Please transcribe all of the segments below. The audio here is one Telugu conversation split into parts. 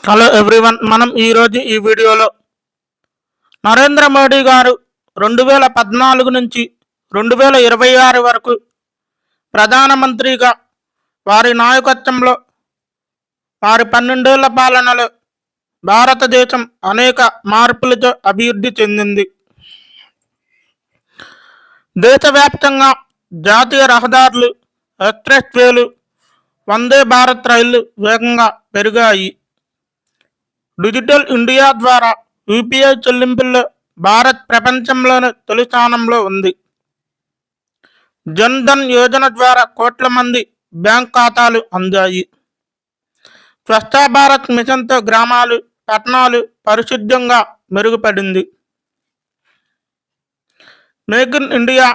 హలో ఎవ్రీవన్, మనం ఈరోజు ఈ వీడియోలో నరేంద్ర మోడీ గారు 2014 నుంచి 2026 వరకు ప్రధానమంత్రిగా వారి నాయకత్వంలో వారి 12 ఏళ్ల పాలనలో భారతదేశం అనేక మార్పులతో అభివృద్ధి చెందింది. దేశవ్యాప్తంగా జాతీయ రహదారులు, ఎక్స్ప్రెస్ వేలు, వందే భారత్ రైళ్లు వేగంగా పెరిగాయి. డిజిటల్ ఇండియా ద్వారా యూపీఐ చెల్లింపుల్లో భారత్ ప్రపంచంలోనే తొలి స్థానంలో ఉంది. జన్ ధన్ యోజన ద్వారా కోట్ల మంది బ్యాంక్ ఖాతాలు అందాయి. స్వచ్ఛ భారత్ మిషన్తో గ్రామాలు, పట్టణాలు పరిశుభ్రంగా మెరుగుపడింది. Make in India,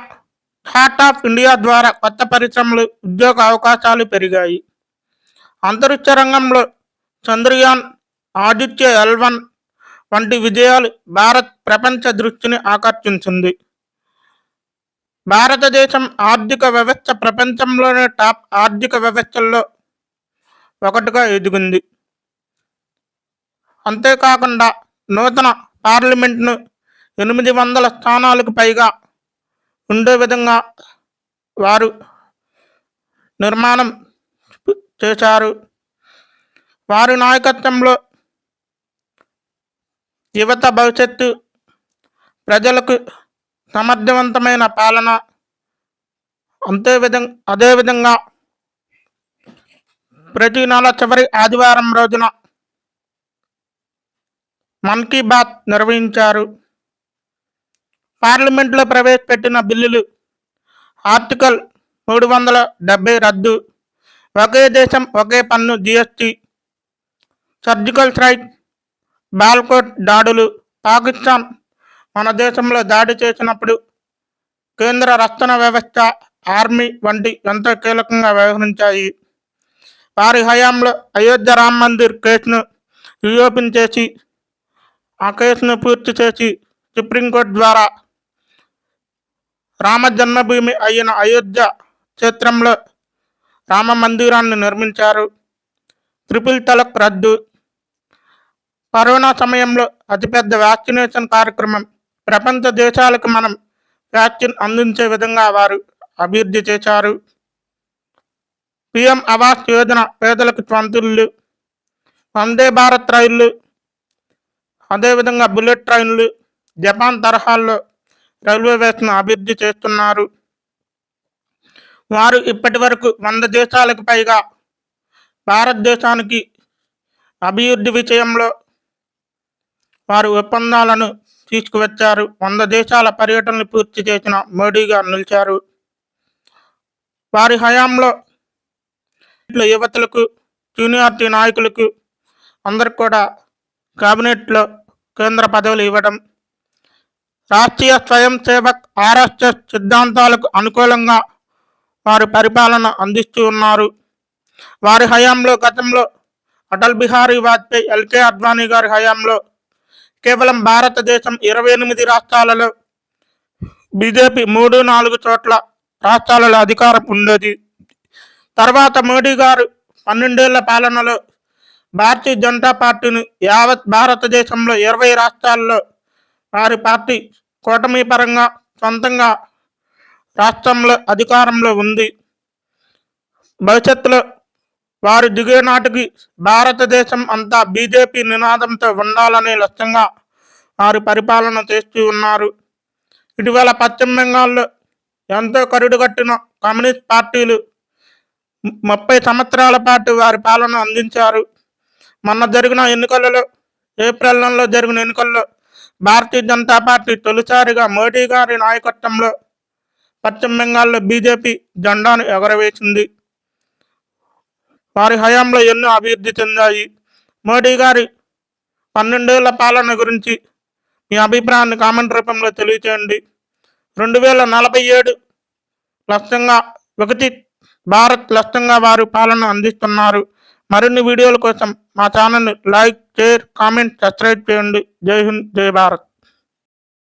start of India ద్వారా కొత్త పరిశ్రమలు, ఉద్యోగ అవకాశాలు పెరిగాయి. అంతరిక్ష రంగంలో చంద్రయాన్, ఆదిత్య L1 వంటి విజయాలు భారత్ ప్రపంచ దృష్టిని ఆకర్షించింది. భారతదేశం ఆర్థిక వ్యవస్థ ప్రపంచంలోనే టాప్ ఆర్థిక వ్యవస్థల్లో ఒకటిగా ఎదిగింది. అంతేకాకుండా నూతన పార్లమెంట్ను 800 స్థానాలకు పైగా ఉండే విధంగా వారు నిర్మాణం చేశారు. వారి నాయకత్వంలో యువత భవిష్యత్తు, ప్రజలకు సమర్థవంతమైన పాలన, అదేవిధంగా ప్రతి నెల చివరి ఆదివారం రోజున మన్ కీ బాత్ నిర్వహించారు. పార్లమెంట్లో ప్రవేశపెట్టిన బిల్లులు ఆర్టికల్ 370 రద్దు, ఒకే దేశం ఒకే పన్ను GST, సర్జికల్ స్ట్రైక్, బాల్కోట్ దాడులు, పాకిస్తాన్ మన దేశంలో దాడి చేసినప్పుడు కేంద్ర రక్షణ వ్యవస్థ, ఆర్మీ వంటి ఎంతో కీలకంగా వ్యవహరించాయి. వారి హయాంలో అయోధ్య రామ మందిర్ కేసును రీఓపెన్ చేసి ఆ కేసును పూర్తి చేసి సుప్రీంకోర్టు ద్వారా రామ జన్మభూమి అయిన అయోధ్య క్షేత్రంలో రామ మందిరాన్ని నిర్మించారు. ట్రిపుల్ తలాక్ రద్దు, కరోనా సమయంలో అతిపెద్ద వ్యాక్సినేషన్ కార్యక్రమం, ప్రపంచ దేశాలకు మనం వ్యాక్సిన్ అందించే విధంగా వారు అభివృద్ధి చేశారు. PM ఆవాస్ యోజన పేదలకు స్వంతిల్లు, వందే భారత్ రైళ్లు, అదేవిధంగా బుల్లెట్ ట్రైన్లు, జపాన్ తరహాల్లో రైల్వే వ్యవస్థను అభివృద్ధి చేస్తున్నారు. వారు ఇప్పటి వరకు 100 దేశాలకు పైగా భారతదేశానికి అభివృద్ధి విషయంలో వారు ఒప్పందాలను తీసుకువచ్చారు. 100 దేశాల పర్యటనలు పూర్తి చేసిన మోడీగా నిలిచారు. వారి హయాంలో యువతులకు, సీనియారిటీ నాయకులకు అందరికి కూడా కేబినెట్లో కేంద్ర పదవులు ఇవ్వడం, రాష్ట్రీయ స్వయం సేవక్ RSS సిద్ధాంతాలకు అనుకూలంగా వారు పరిపాలన అందిస్తూ ఉన్నారు. వారి హయాంలో గతంలో అటల్ బిహారీ వాజ్పేయి, LK అద్వానీ గారి హయాంలో కేవలం భారతదేశం 28 రాష్ట్రాలలో బీజేపీ 3-4 చోట్ల రాష్ట్రాలలో అధికారం ఉండేది. తర్వాత మోడీ గారు 12 ఏళ్ల పాలనలో భారతీయ జనతా పార్టీని యావత్ భారతదేశంలో 20 రాష్ట్రాల్లో వారి పార్టీ కూటమి పరంగా సొంతంగా రాష్ట్రంలో అధికారంలో ఉంది. భవిష్యత్తులో వారు దిగే నాటికి భారతదేశం అంతా బీజేపీ నినాదంతో ఉండాలనే లక్ష్యంగా వారు పరిపాలన చేస్తూ ఉన్నారు. ఇటీవల పశ్చిమ బెంగాల్లో ఎంతో కరుడుగట్టిన కమ్యూనిస్ట్ పార్టీలు 30 సంవత్సరాల పాటు వారి పాలన అందించారు. మొన్న జరిగిన ఎన్నికలలో, ఏప్రిల్ నెలలో జరిగిన ఎన్నికల్లో భారతీయ జనతా పార్టీ తొలిసారిగా మోడీ గారి నాయకత్వంలో పశ్చిమ బెంగాల్లో బీజేపీ జెండాను ఎగరవేసింది. వారి హయాంలో ఎన్నో అభివృద్ధి చెందాయి. మోడీ గారి 12 ఏళ్ల పాలన గురించి మీ అభిప్రాయాన్ని కామెంట్ రూపంలో తెలియచేయండి. 2047 లక్ష్యంగా వికసిత్ భారత్ లక్ష్యంగా వారు పాలన అందిస్తున్నారు. మరిన్ని వీడియోల కోసం మా ఛానల్ని లైక్, షేర్, కామెంట్, సబ్స్క్రైబ్ చేయండి. జై హింద్, జై భారత్.